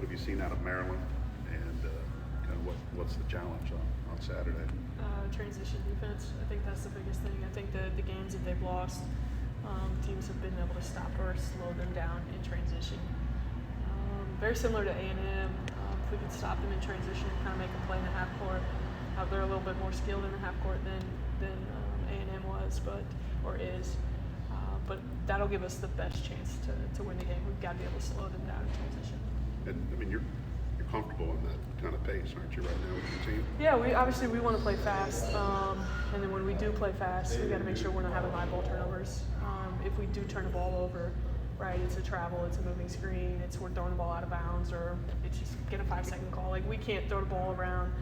what have you seen out of Maryland, and kind of what's the challenge on Saturday? Transition defense. I think that's the biggest thing. I think the games that they've lost, teams have been able to stop or slow them down in transition. Very similar to A&M. If we could stop them in transition and kind of make them play in the half court, they're a little bit more skilled in the half court than A&M was, or is. But that'll give us the best chance to win the game. We've got to be able to slow them down in transition. And I mean, you're comfortable in that kind of pace, aren't you, right now with your team? Yeah, we want to play fast, and then when we do play fast, we got to make sure we're not having high ball turnovers. If we do turn the ball over, right, it's a travel, it's a moving screen, we're throwing the ball out of bounds, or it's just get a 5-second call. Like, we can't throw the ball around.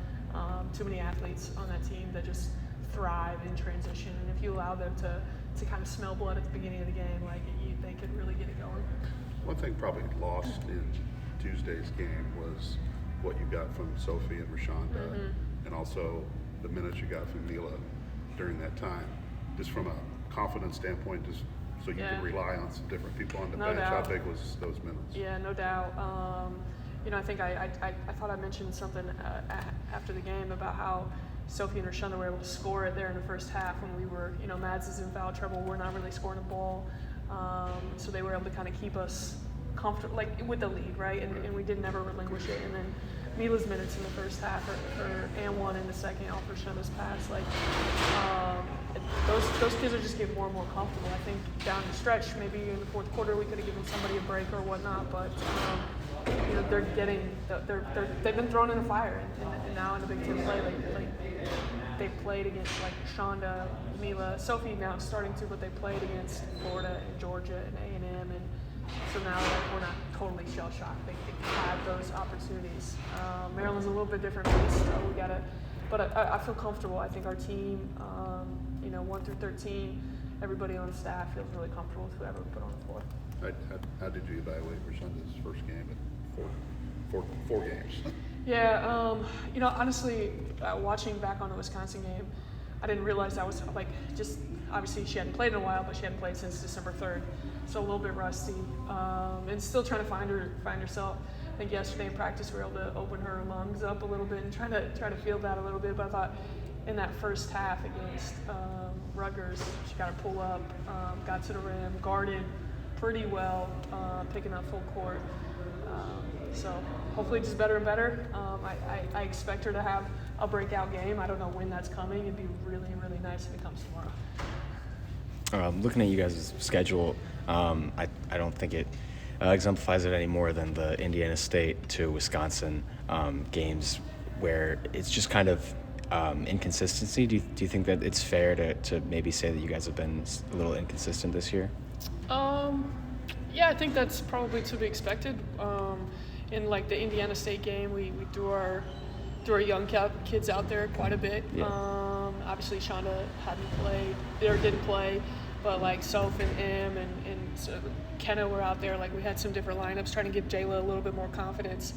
Too many athletes on that team that just thrive in transition, and if you allow them to kind of smell blood at the beginning of the game, they could really get it going. One thing probably lost in Tuesday's game was what you got from Sophie and Rashonda, and also the minutes you got from Mila during that time. Just from a confidence standpoint, just so you can rely on some different people on the bench. Doubt. How big was those minutes? Yeah, no doubt. I think I thought I mentioned something after the game about how Sophie and Rashonda were able to score it there in the first half when we were, Mads is in foul trouble. We're not really scoring the ball. So they were able to kind of keep us comfortable, like with the lead, right? And we didn't ever relinquish it. And then Mila's minutes in the first half, and one in the second, off Rashonda's pass, those kids are just getting more and more comfortable. I think down the stretch, maybe in the fourth quarter, we could have given somebody a break or whatnot, but they've been thrown in the fire, and now in the Big Ten play, they played against Shonda, Mila, Sophie now starting to, but they played against Florida and Georgia and A&M, and so now we're not totally shell shocked. They have those opportunities. Maryland's a little bit different beast. But I feel comfortable. I think our team, 1 through 13, everybody on the staff feels really comfortable with whoever we put on the floor. How did you evaluate Rashonda's first game at four games? Yeah, honestly, watching back on the Wisconsin game, I didn't realize that was just obviously she hadn't played in a while, but she hadn't played since December 3rd, so a little bit rusty, and still trying to find herself. I think yesterday in practice we were able to open her lungs up a little bit and try to feel that a little bit. But I thought in that first half against Rutgers, she got her pull up, got to the rim, guarded pretty well, picking up full court. So hopefully just better and better. I expect her to have a breakout game. I don't know when that's coming. It'd be really, really nice if it comes tomorrow. Looking at you guys' schedule, I don't think it exemplifies it any more than the Indiana State to Wisconsin games, where it's just kind of inconsistency. Do you think that it's fair to maybe say that you guys have been a little inconsistent this year? Yeah, I think that's probably to be expected. In the Indiana State game, we threw our young kids out there quite a bit. Yeah. Obviously, Shonda didn't play, but Soph and Em and Kenna were out there. We had some different lineups trying to give Jayla a little bit more confidence.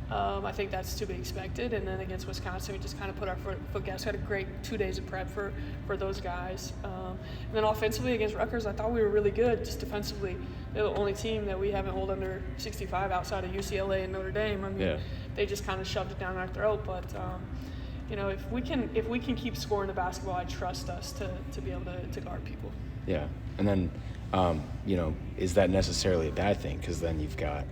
I think that's to be expected. And then against Wisconsin, we just kind of put our foot gas. We had a great 2 days of prep for those guys. And then offensively against Rutgers, I thought we were really good. Just defensively, they're the only team that we haven't held under 65 outside of UCLA and Notre Dame. I mean, They just kind of shoved it down our throat. But if we can keep scoring the basketball, I trust us to be able to guard people. Yeah, and then is that necessarily a bad thing? Because then you've got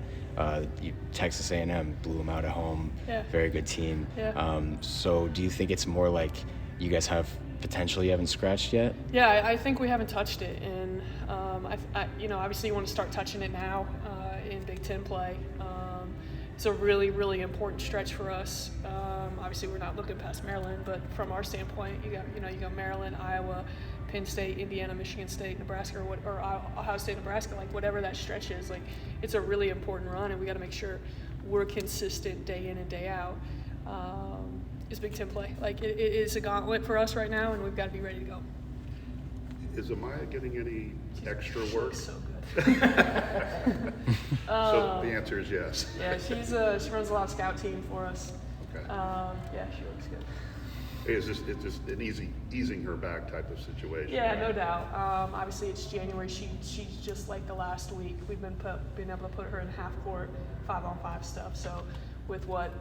Texas A&M blew them out at home. Yeah. Very good team. Yeah. So do you think it's more like you guys have potential you haven't scratched yet? Yeah, I think we haven't touched it, and obviously you want to start touching it now in Big Ten play. It's a really, really important stretch for us. Obviously we're not looking past Maryland, but from our standpoint, you got Maryland, Iowa, Penn State, Indiana, Michigan State, Nebraska, or Ohio State, Nebraska, whatever that stretch is, it's a really important run, and we got to make sure we're consistent day in and day out. Is Big Ten play. It is a gauntlet for us right now, and we've got to be ready to go. Is Amaya getting any extra work? So good. So the answer is yes. Yeah, she runs a lot of scout team for us. Okay. Yeah, she looks good. it's just an easing her back type of situation. Yeah, no doubt. Obviously, it's January. She's just like the last week. We've been able to put her in half court, 5-on-5 stuff. So with what